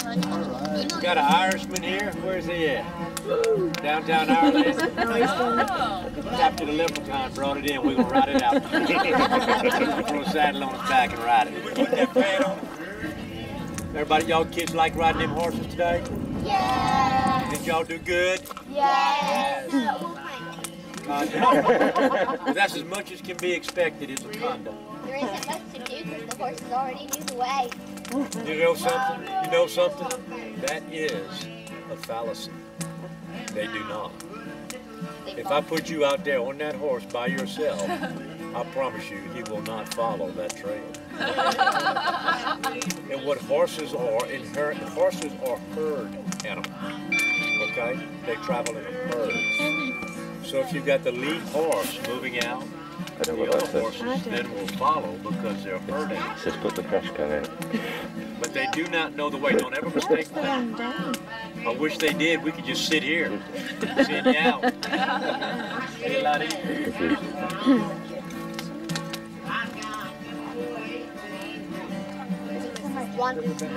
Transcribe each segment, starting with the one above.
We got an Irishman here. Where's he at? Downtown Ireland. Captured a leprechaun, brought it in. We're going to ride it out. Throw a saddle on his back and ride it. Put that pad on. Everybody, y'all kids like riding them horses today? Yeah. Did y'all do good? Yes. Well, that's as much as can be expected. It's a condo. There isn't much to do because the horses already knew the way. You know something? You know something? That is a fallacy. They do not. If I put you out there on that horse by yourself, I promise you, he will not follow that trail. And what horses are, horses are herd animals. Okay? They travel in a herd. So if you've got the lead horse moving out, the other horses then will follow because they're herd animals. Just put the trash can in. But they do not know the way. Don't ever mistake that. I wish they did. We could just sit here, send you out. Be a lot easier.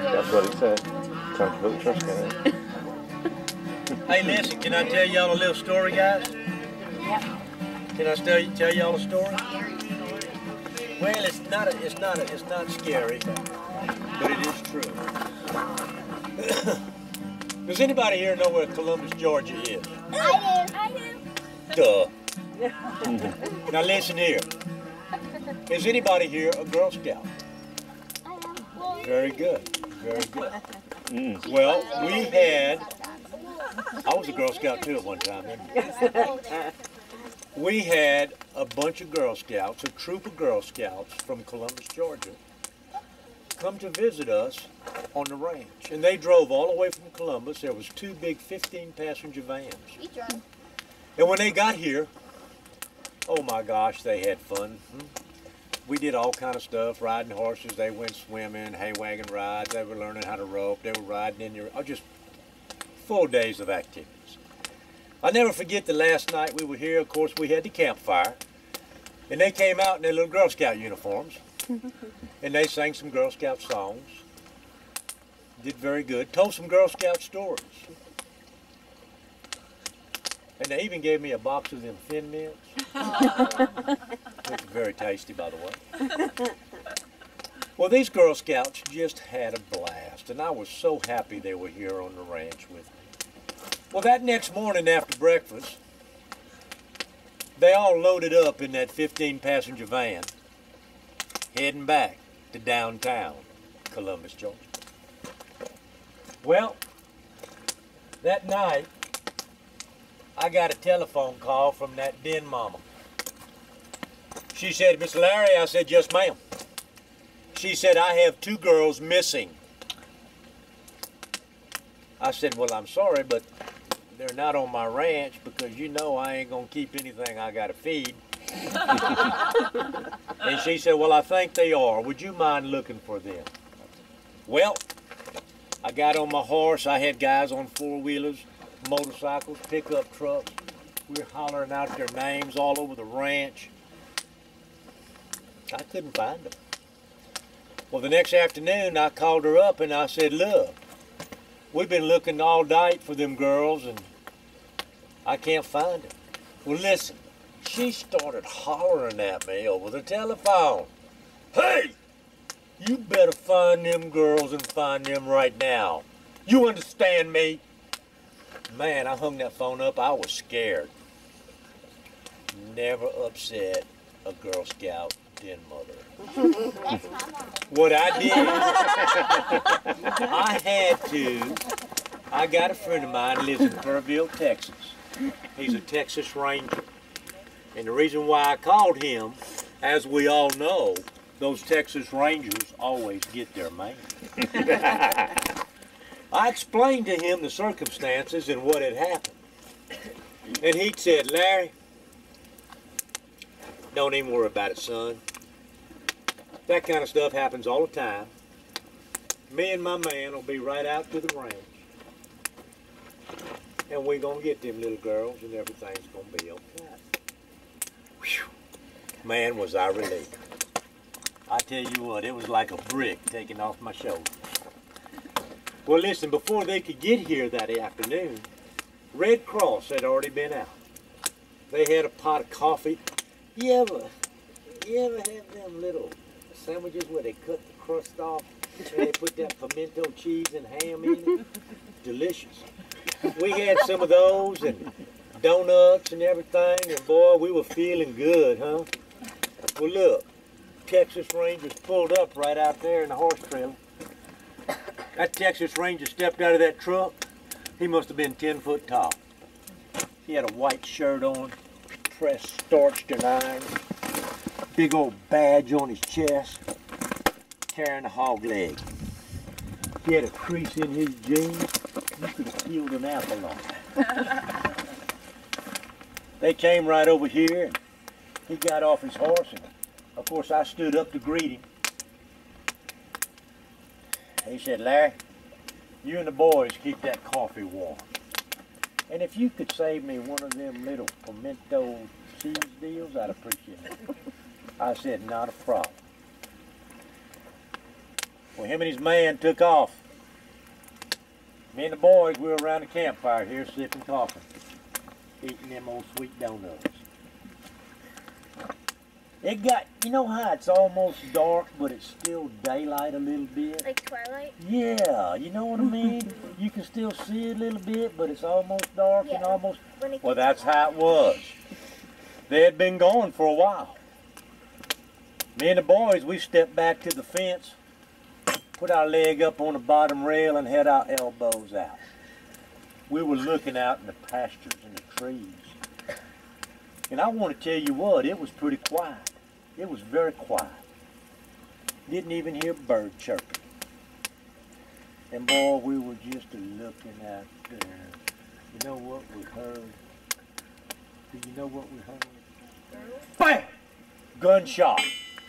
That's what it said. Time to put the trash can in. Hey, listen, can I tell y'all a little story, guys? Yep. Can I tell y'all a story? Well, it's not scary, but it is true. Does anybody here know where Columbus, Georgia is? I do. Duh. Now listen here. Is anybody here a Girl Scout? I am. Very good. Very good. Well, I was a Girl Scout too at one time. We had a bunch of Girl Scouts, a troop of Girl Scouts from Columbus, Georgia, come to visit us on the ranch. And they drove all the way from Columbus. There was 2 big 15-passenger vans. We drove. And when they got here, oh my gosh, they had fun. We did all kind of stuff, riding horses. They went swimming, hay wagon rides. They were learning how to rope. They were riding in your, just full days of activities. I'll never forget the last night we were here. Of course, we had the campfire. And they came out in their little Girl Scout uniforms. And they sang some Girl Scout songs. Did very good. Told some Girl Scout stories. And they even gave me a box of them Thin Mints. Which are very tasty, by the way. Well, these Girl Scouts just had a blast. And I was so happy they were here on the ranch with me. Well, that next morning after breakfast, they all loaded up in that 15-passenger van, heading back to downtown Columbus, Georgia. Well, that night, I got a telephone call from that den mama. She said, "Miss Larry," I said, "Yes, ma'am." She said, "I have 2 girls missing." I said, "Well, I'm sorry, but they're not on my ranch because you know I ain't gonna keep anything I gotta feed." And she said, "Well, I think they are. Would you mind looking for them?" Well, I got on my horse. I had guys on 4-wheelers, motorcycles, pickup trucks. We were hollering out their names all over the ranch. I couldn't find them. Well, the next afternoon, I called her up and I said, "Look, we've been looking all night for them girls and I can't find them." Well, listen, she started hollering at me over the telephone. "Hey, you better find them girls and find them right now. You understand me?" Man, I hung that phone up. I was scared. Never upset a Girl Scout den mother. That's my mom. What I did, I got a friend of mine who lives in Kerrville, Texas. He's a Texas Ranger. And the reason why I called him, as we all know, those Texas Rangers always get their man. I explained to him the circumstances and what had happened. And he said, "Larry, don't even worry about it, son. That kind of stuff happens all the time. Me and my man will be right out to the range. And we're going to get them little girls and everything's going to be okay." Whew. Man, was I relieved. I tell you what, it was like a brick taken off my shoulder. Well, listen, before they could get here that afternoon, Red Cross had already been out. They had a pot of coffee. You ever have them little sandwiches where they cut the crust off and they put that pimento cheese and ham in it? Delicious. We had some of those and donuts and everything, and boy, we were feeling good, huh? Well, look, Texas Rangers pulled up right out there in the horse trailer. That Texas Ranger stepped out of that truck. He must have been 10 foot tall. He had a white shirt on, pressed, starched and ironed, big old badge on his chest, carrying a hog leg. He had a crease in his jeans. You could have peeled an apple off. They came right over here, and he got off his horse, and of course I stood up to greet him. He said, "Larry, you and the boys keep that coffee warm. And if you could save me one of them little pimento cheese deals, I'd appreciate it." I said, "Not a problem." Well, him and his man took off. Me and the boys, we were around the campfire here sipping coffee, eating them old sweet donuts. It got, you know how it's almost dark, but it's still daylight a little bit? Like Twilight? Yeah, you know what I mean? You can still see it a little bit, but it's almost dark and Yeah. almost... Well, that's how it was. They had been gone for a while. Me and the boys, we stepped back to the fence, put our leg up on the bottom rail and had our elbows out. We were looking out in the pastures and the trees. And I want to tell you what, it was pretty quiet. It was very quiet. Didn't even hear a bird chirping. And boy, we were just looking out there. You know what we heard? Do you know what we heard? Bam! Gunshot.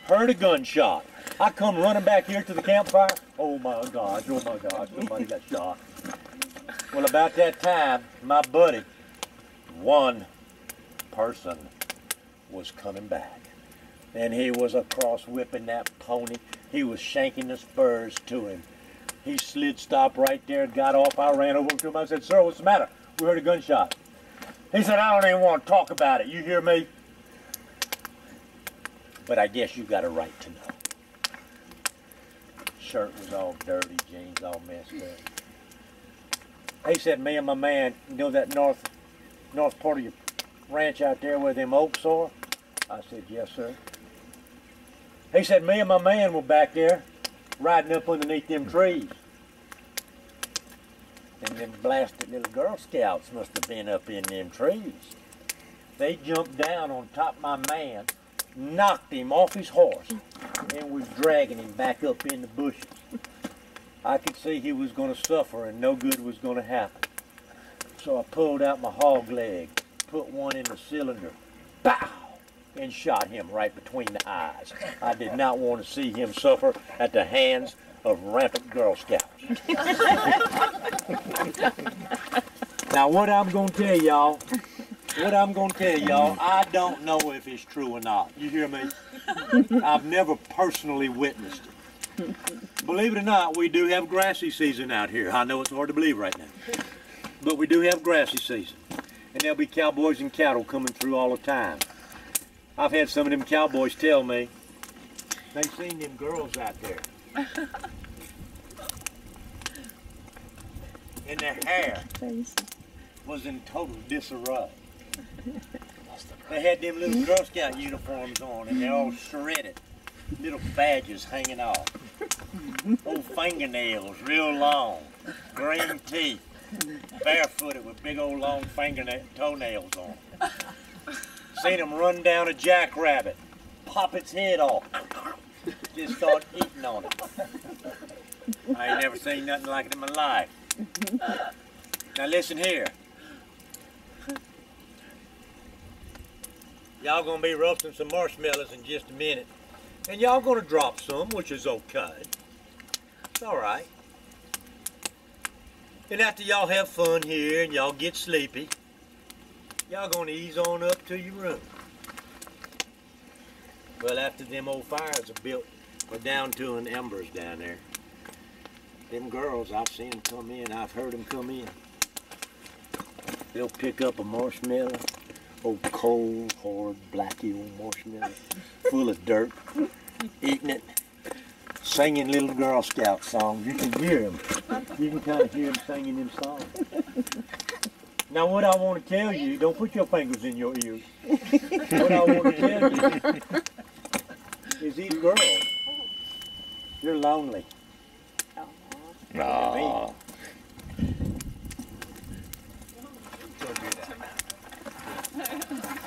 Heard a gunshot. I come running back here to the campfire. Oh my gosh, somebody got shot. Well, about that time, my buddy, one person, was coming back. And he was across whipping that pony. He was shanking the spurs to him. He slid stop right there, got off. I ran over to him. I said, "Sir, what's the matter? We heard a gunshot." He said, "I don't even want to talk about it. You hear me? But I guess you got a right to know." Shirt was all dirty, jeans all messed up. He said, "Me and my man, you know that north part of your ranch out there where them oaks are?" I said, "Yes, sir." He said, "Me and my man were back there riding up underneath them trees. And them blasted little Girl Scouts must have been up in them trees. They jumped down on top of my man, knocked him off his horse, and was dragging him back up in the bushes. I could see he was going to suffer and no good was going to happen. So I pulled out my hog leg, put one in the cylinder, pow, and shot him right between the eyes. I did not want to see him suffer at the hands of rampant Girl Scouts." Now what I'm going to tell y'all, I don't know if it's true or not. You hear me? I've never personally witnessed it. Believe it or not, we do have grassy season out here. I know it's hard to believe right now, but we do have grassy season. And there'll be cowboys and cattle coming through all the time. I've had some of them cowboys tell me they seen them girls out there. And their hair was in total disarray. They had them little Girl Scout uniforms on and they're all shredded. Little badges hanging off. Old fingernails, real long. Green teeth. Barefooted with big old long toenails on. Seen them run down a jackrabbit, pop its head off, just start eating on it. I ain't never seen nothing like it in my life. Now listen here. Y'all gonna be roasting some marshmallows in just a minute. And y'all gonna drop some, which is okay. It's all right. And after y'all have fun here and y'all get sleepy, y'all gonna ease on up to your room. Well, after them old fires are built, we're down to an embers down there. Them girls, I've seen them come in. I've heard them come in. They'll pick up a marshmallow, old cold, hard, blacky old marshmallow, full of dirt, eating it, singing little Girl Scout songs. You can hear them. You can kind of hear them singing them songs. Now what I want to tell you, don't put your fingers in your ears. What I want to tell you is these girls, they're lonely. Aww.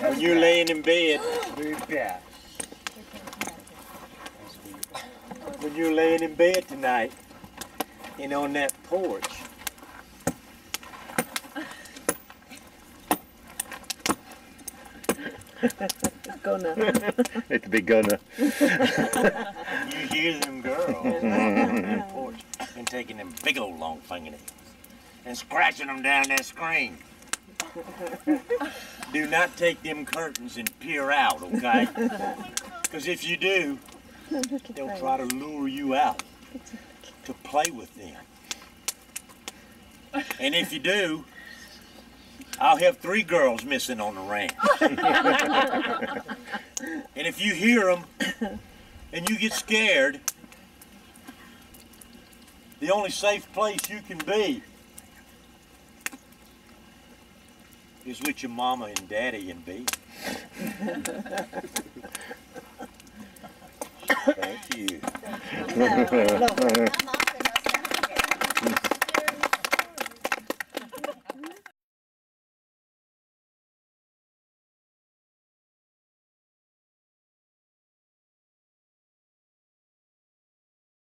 When you're laying in bed, when you're laying in bed tonight and on that porch, Gonna. It's be gonna. you hear them girls on that porch and taking them big old long fingernails and scratching them down that screen. Do not take them curtains and peer out, okay? Because if you do, they'll try to lure you out to play with them. And if you do, I'll have 3 girls missing on the ranch. And if you hear them and you get scared, the only safe place you can be is with your mama and daddy and baby. Thank you. Mama